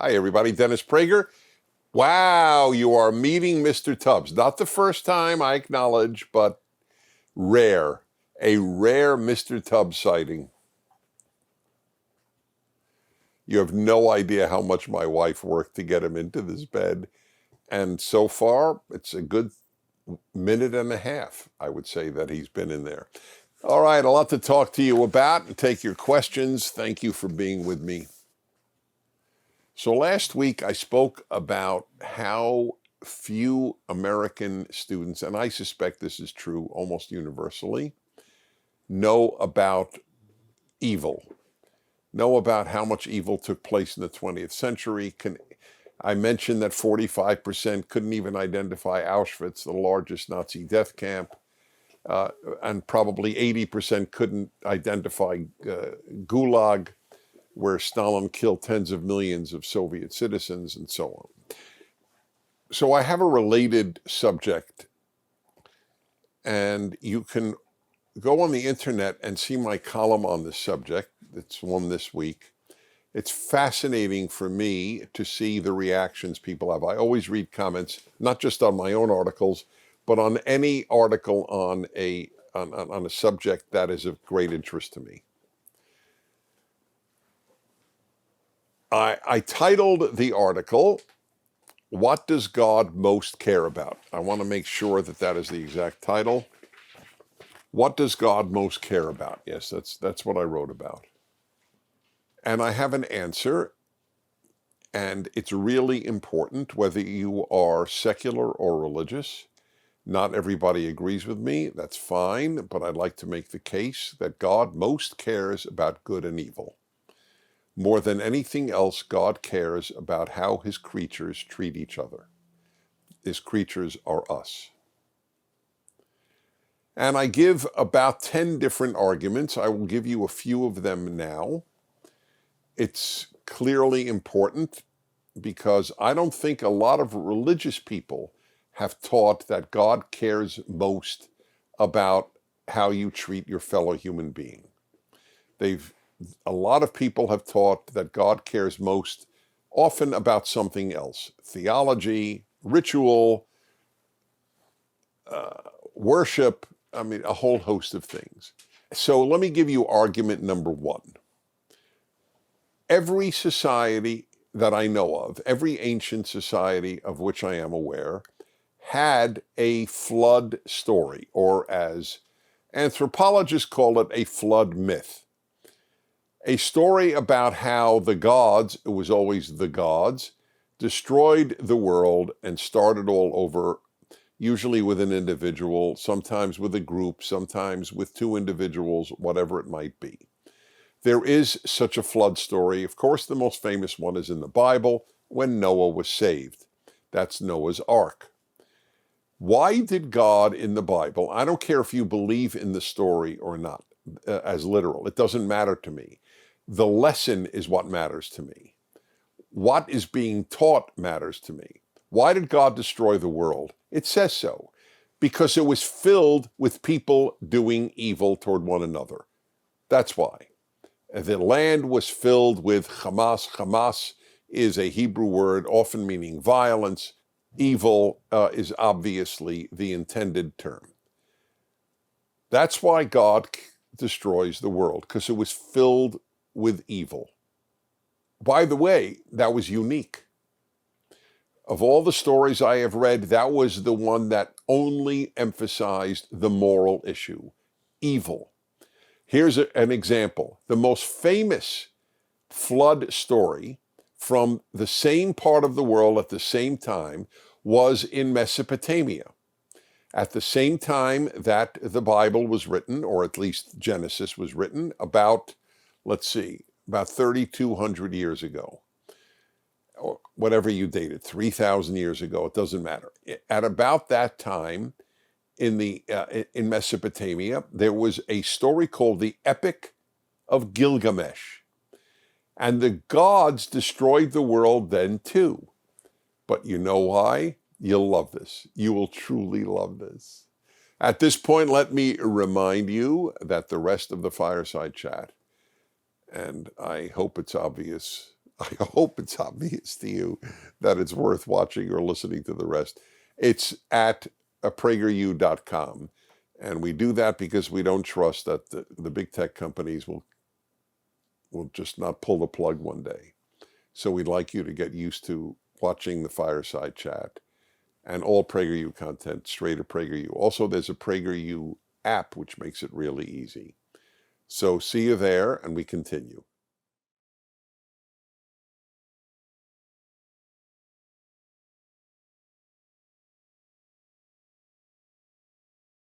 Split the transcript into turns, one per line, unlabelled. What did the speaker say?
Hi, everybody. Dennis Prager. Wow, you are meeting Mr. Tubbs. Not the first time, I acknowledge, but rare. A rare Mr. Tubbs sighting. You have no idea how much my wife worked to get him into this bed. And so far, it's a good minute and a half, I would say, that he's been in there. All right, a lot to talk to you about and take your questions. Thank you for being with me. So last week I spoke about how few American students, and I suspect this is true almost universally, know about evil, know about how much evil took place in the 20th century. I mentioned that 45% couldn't even identify Auschwitz, the largest Nazi death camp, and probably 80% couldn't identify Gulag, where Stalin killed tens of millions of Soviet citizens, and so on. So I have a related subject, and you can go on the internet and see my column on this subject. It's one this week. It's fascinating for me to see the reactions people have. I always read comments, not just on my own articles, but on any article on a subject that is of great interest to me. I titled the article, "What Does God Most Care About?" I want to make sure that that is the exact title. What does God most care about? Yes, that's what I wrote about. And I have an answer, and it's really important whether you are secular or religious. Not everybody agrees with me, that's fine, but I'd like to make the case that God most cares about good and evil. More than anything else, God cares about how his creatures treat each other. His creatures are us. And I give about 10 different arguments. I will give you a few of them now. It's clearly important because I don't think a lot of religious people have taught that God cares most about how you treat your fellow human being. A lot of people have taught that God cares most often about something else: theology, ritual, worship, a whole host of things. So let me give you argument number one. Every society that I know of, every ancient society of which I am aware, had a flood story, or as anthropologists call it, a flood myth. A story about how the gods, it was always the gods, destroyed the world and started all over, usually with an individual, sometimes with a group, sometimes with two individuals, whatever it might be. There is such a flood story. Of course, the most famous one is in the Bible, when Noah was saved. That's Noah's Ark. Why did God in the Bible, I don't care if you believe in the story or not, as literal, it doesn't matter to me. The lesson is what matters to me. What is being taught matters to me. Why did God destroy the world? It says so. Because it was filled with people doing evil toward one another. That's why. The land was filled with Hamas. Hamas is a Hebrew word often meaning violence. Evil is obviously the intended term. That's why God destroys the world, because it was filled with evil. By the way, that was unique. Of all the stories I have read, that was the one that only emphasized the moral issue, evil. Here's an example. The most famous flood story from the same part of the world at the same time was in Mesopotamia. At the same time that the Bible was written, or at least Genesis was written, about 3,200 years ago, or whatever you date it, 3,000 years ago, it doesn't matter. At about that time, in Mesopotamia, there was a story called the Epic of Gilgamesh. And the gods destroyed the world then too. But you know why? You'll love this. You will truly love this. At this point, let me remind you that the rest of the Fireside chat, and I hope it's obvious I hope it's obvious to you that it's worth watching or listening to the rest. It's at PragerU.com. And we do that because we don't trust that the big tech companies will just not pull the plug one day. So we'd like you to get used to watching the Fireside Chat and all PragerU content straight to PragerU. Also, there's a PragerU app, which makes it really easy. So see you there, and we continue.